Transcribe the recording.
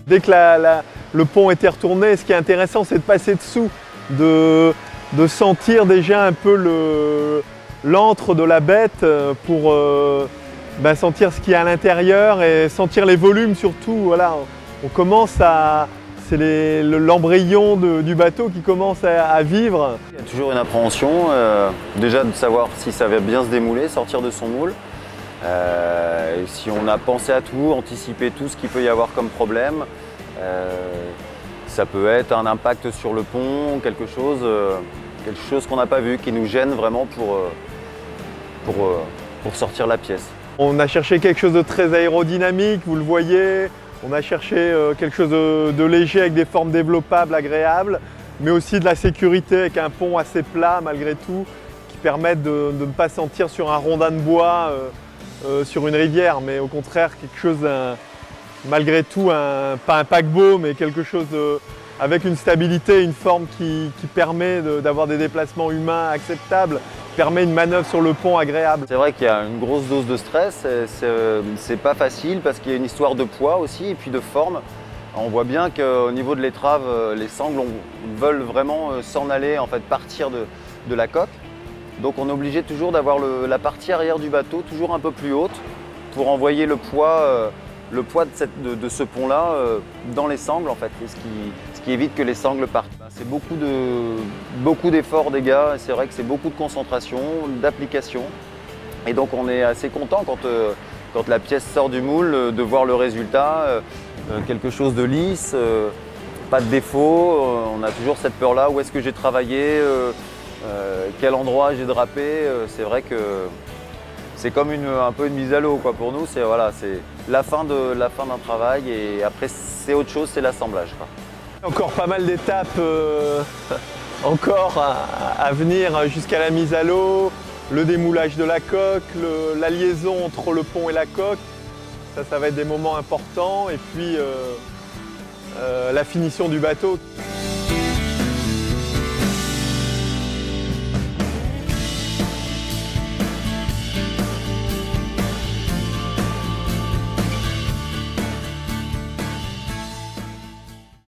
Dès que le pont était retourné, ce qui est intéressant, c'est de passer dessous, de sentir déjà un peu l'antre de la bête pour sentir ce qu'il y a à l'intérieur et sentir les volumes surtout. Voilà, on commence à... C'est l'embryon du bateau qui commence à vivre. Il y a toujours une appréhension, déjà de savoir si ça va bien se démouler, sortir de son moule. Si on a pensé à tout, anticipé tout ce qu'il peut y avoir comme problème, ça peut être un impact sur le pont, quelque chose qu'on n'a pas vu, qui nous gêne vraiment pour sortir la pièce. On a cherché quelque chose de très aérodynamique, vous le voyez. On a cherché quelque chose de léger avec des formes développables, agréables, mais aussi de la sécurité avec un pont assez plat malgré tout, qui permettent de ne pas sentir sur un rondin de bois sur une rivière, mais au contraire quelque chose, malgré tout, pas un paquebot, mais quelque chose avec une stabilité, une forme qui permet d'avoir des déplacements humains acceptables, qui permet une manœuvre sur le pont agréable. C'est vrai qu'il y a une grosse dose de stress, c'est pas facile parce qu'il y a une histoire de poids aussi et puis de forme. On voit bien qu'au niveau de l'étrave, les sangles veulent vraiment s'en aller, en fait, partir de la coque. Donc on est obligé toujours d'avoir la partie arrière du bateau toujours un peu plus haute pour envoyer le poids de ce pont-là dans les sangles, en fait, ce qui évite que les sangles partent. C'est beaucoup d'efforts des gars, c'est vrai que c'est beaucoup de concentration, d'application. Et donc on est assez content quand la pièce sort du moule de voir le résultat, quelque chose de lisse, pas de défaut. On a toujours cette peur-là, où est-ce que j'ai travaillé, quel endroit j'ai drapé. C'est vrai que c'est comme un peu une mise à l'eau pour nous. C'est voilà, la fin d'un travail et après c'est autre chose, c'est l'assemblage. Encore pas mal d'étapes encore à venir jusqu'à la mise à l'eau, le démoulage de la coque, la liaison entre le pont et la coque. Ça va être des moments importants et puis la finition du bateau.